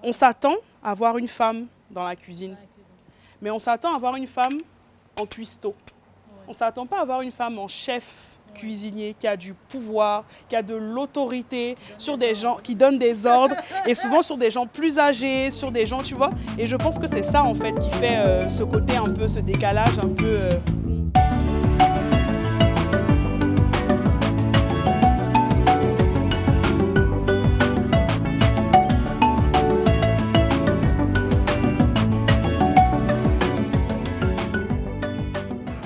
On s'attend à voir une femme dans la cuisine, mais on s'attend à voir une femme en cuistot. On ne s'attend pas à voir une femme en chef cuisinier qui a du pouvoir, qui a de l'autorité sur des gens, qui donne des ordres et souvent sur des gens plus âgés, sur des gens, tu vois. Et je pense que c'est ça en fait qui fait ce côté un peu, ce décalage un peu...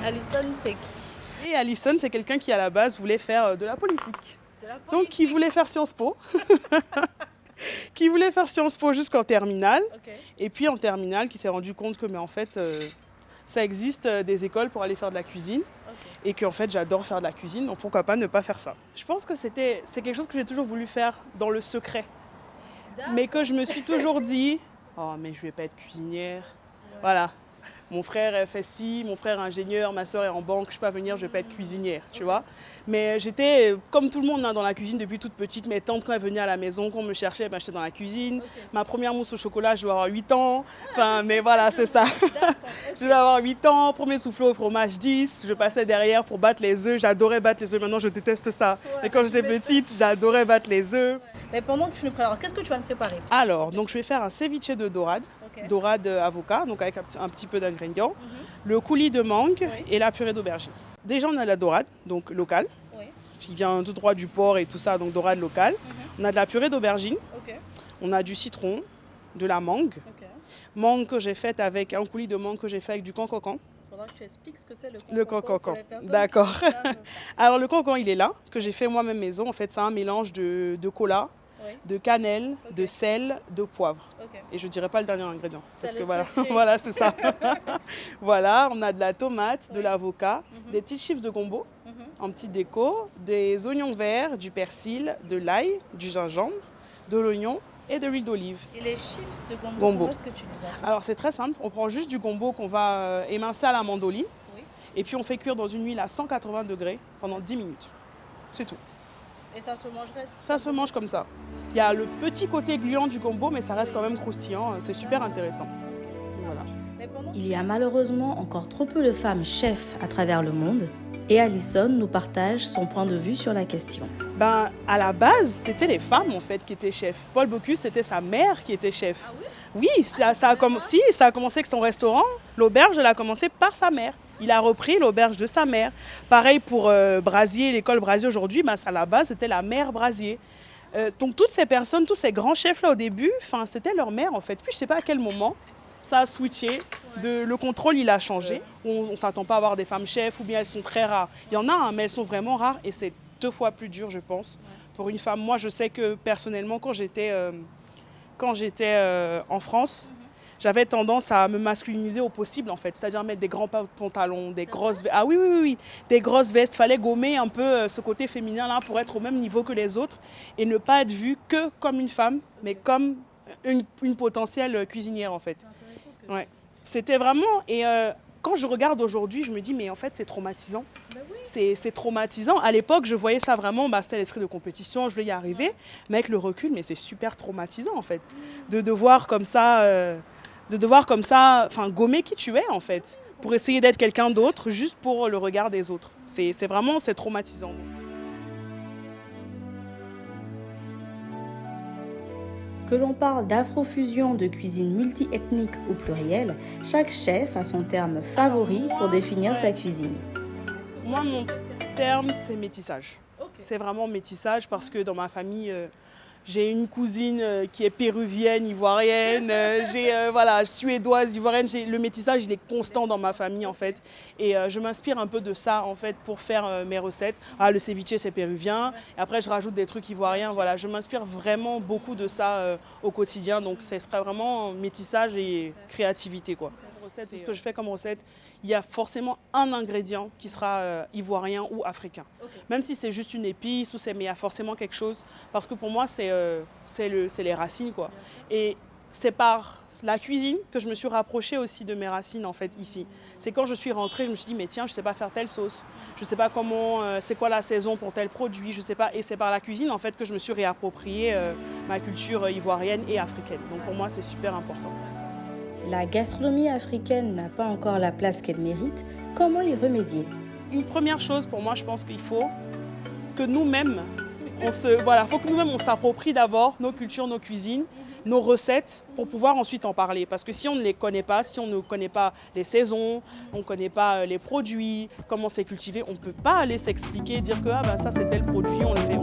Alison, c'est qui? Et Alison, c'est quelqu'un qui à la base voulait faire de la politique. Donc qui voulait faire Sciences Po. Qui voulait faire Sciences Po jusqu'en terminale. Okay. Et puis en terminale, qui s'est rendu compte que mais en fait, ça existe des écoles pour aller faire de la cuisine. Okay. Et qu'en fait, j'adore faire de la cuisine, donc pourquoi pas ne pas faire ça. Je pense que c'est quelque chose que j'ai toujours voulu faire dans le secret. Mais que je me suis toujours dit, oh mais je vais pas être cuisinière. Ouais. Voilà. Mon frère fait ci, mon frère est ingénieur, ma soeur est en banque, je ne peux pas venir, je ne vais pas être cuisinière, tu vois. Mais j'étais comme tout le monde dans la cuisine depuis toute petite. Mes tantes, quand elles venaient à la maison, quand on me cherchait, j'étais dans la cuisine. Okay. Ma première mousse au chocolat, je dois avoir 8 ans. Enfin, mais voilà, c'est ça. Okay. Je dois avoir 8 ans. Premier soufflé au fromage 10. Je passais derrière pour battre les œufs. J'adorais battre les œufs. Maintenant, je déteste ça. Ouais, et quand j'étais petite, j'adorais battre les œufs. Ouais. Mais pendant que tu nous prépares, qu'est-ce que tu vas me préparer? Alors, donc je vais faire un ceviche de dorade. Okay. Dorade avocat, donc avec un petit peu d'ingrédients. Le coulis de mangue et la purée d'aubergine. Déjà, on a la dorade, donc locale, qui vient tout droit du port et tout ça, donc dorade locale. On a de la purée d'aubergine. On a du citron, de la mangue. Mangue que j'ai faite avec un coulis de mangue que j'ai fait avec du cancocan. Il faudra que tu expliques ce que c'est le cancocan. D'accord. Alors le cancocan, il est là, que j'ai fait moi-même maison. En fait, c'est un mélange de cola, de cannelle, de sel, de poivre. Et je ne dirais pas le dernier ingrédient. Parce que voilà, voilà c'est ça. Voilà, on a de la tomate, de l'avocat, des petites chips de gombo, en petite déco, des oignons verts, du persil, de l'ail, du gingembre, de l'oignon et de l'huile d'olive. Et les chips de gombo, comment est-ce que tu les as? Alors c'est très simple, on prend juste du gombo qu'on va émincer à la mandoline. Et puis on fait cuire dans une huile à 180 degrés pendant 10 minutes. C'est tout. Et ça se mangerait? Ça se mange comme ça. Il y a le petit côté gluant du gombo, mais ça reste quand même croustillant. C'est super intéressant. Voilà. Il y a malheureusement encore trop peu de femmes chefs à travers le monde. Et Alison nous partage son point de vue sur la question. À la base, c'était les femmes en fait qui étaient chefs. Paul Bocuse, c'était sa mère qui était chef. Ah oui? Oui, ça a commencé avec son restaurant. L'auberge, elle a commencé par sa mère. Il a repris l'auberge de sa mère. Pareil pour Brasier, l'école Brasier aujourd'hui, à la base, c'était la mère Brasier. Donc toutes ces personnes, tous ces grands chefs-là au début, c'était leur mère en fait. Puis je ne sais pas à quel moment, ça a switché, le contrôle il a changé. On ne s'attend pas à avoir des femmes chefs ou bien elles sont très rares. Il y en a, mais elles sont vraiment rares et c'est 2 fois plus dur je pense pour une femme. Moi je sais que personnellement quand j'étais en France, j'avais tendance à me masculiniser au possible en fait, c'est-à-dire mettre des grands pantalons, des grosses vestes. Ah oui, des grosses vestes. Il fallait gommer un peu ce côté féminin là pour être au même niveau que les autres et ne pas être vue que comme une femme, mais comme une potentielle cuisinière en fait. Ouais. C'était vraiment... Et quand je regarde aujourd'hui, je me dis mais en fait c'est traumatisant. C'est traumatisant. À l'époque, je voyais ça vraiment, c'était l'esprit de compétition, je voulais y arriver. Mais avec le recul, mais c'est super traumatisant en fait. De devoir comme ça... gommer qui tu es en fait, pour essayer d'être quelqu'un d'autre, juste pour le regard des autres. C'est traumatisant. Que l'on parle d'afrofusion, de cuisine multiethnique ou plurielle, chaque chef a son terme favori pour définir sa cuisine. Moi, mon terme, c'est métissage. C'est vraiment métissage parce que dans ma famille... j'ai une cousine qui est péruvienne, ivoirienne, suédoise, ivoirienne. Le métissage, il est constant dans ma famille, en fait. Et je m'inspire un peu de ça, en fait, pour faire mes recettes. Le ceviche, c'est péruvien. Et après, je rajoute des trucs ivoiriens. Voilà, je m'inspire vraiment beaucoup de ça au quotidien. Donc, ce serait vraiment métissage et créativité, quoi. Tout ce que je fais comme recette, il y a forcément un ingrédient qui sera ivoirien ou africain. Même si c'est juste une épice, mais il y a forcément quelque chose. Parce que pour moi, c'est les racines, quoi. Et c'est par la cuisine que je me suis rapprochée aussi de mes racines en fait ici. C'est quand je suis rentrée, je me suis dit mais tiens, je sais pas faire telle sauce, je sais pas comment, c'est quoi la saison pour tel produit, je sais pas. Et c'est par la cuisine en fait que je me suis réapproprié ma culture ivoirienne et africaine. Donc pour moi c'est super important. La gastronomie africaine n'a pas encore la place qu'elle mérite. Comment y remédier? Une première chose pour moi, je pense qu'il faut que nous-mêmes, faut que nous-mêmes on s'approprie d'abord nos cultures, nos cuisines, nos recettes pour pouvoir ensuite en parler. Parce que si on ne les connaît pas, si on ne connaît pas les saisons, on ne connaît pas les produits, comment c'est cultivé, on ne peut pas aller s'expliquer, dire que ça c'est tel produit, on le fait.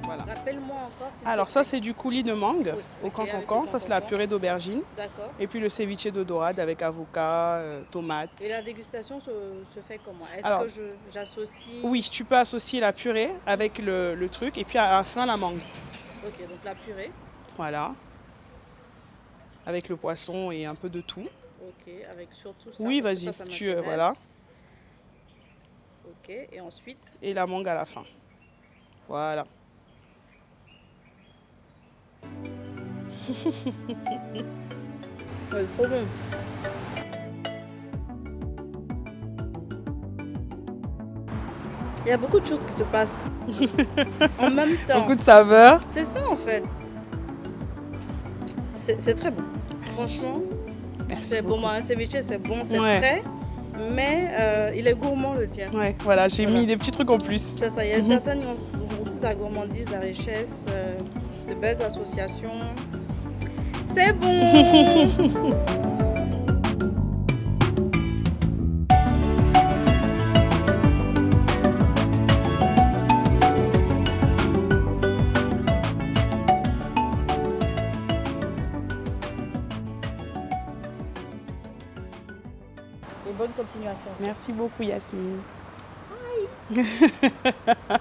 Voilà. Rappelle-moi encore. Alors ça c'est du coulis de mangue au cancan, ça c'est la purée d'aubergine. D'accord. Et puis le ceviche de dorade avec avocat, tomates. Et la dégustation se fait comment? Est-ce que j'associe? Oui, tu peux associer la purée avec le truc et puis à la fin la mangue. Ok, donc la purée. Voilà. Avec le poisson et un peu de tout. Ok, avec surtout ça. Oui, vas-y, voilà. Ok, et ensuite? Et la mangue à la fin. Voilà. Ouais, trop bon. Il y a beaucoup de choses qui se passent en même temps. Beaucoup de saveurs. C'est ça en fait. C'est très bon. Franchement, c'est bon. Un ceviche, c'est bon, c'est frais. Mais il est gourmand le tien. Ouais, voilà, j'ai mis des petits trucs en plus. C'est ça, il y a certaines, on retrouve la gourmandise, la richesse, de belles associations. C'est bon. Et bonne continuation. Merci beaucoup Yasmine. Bye.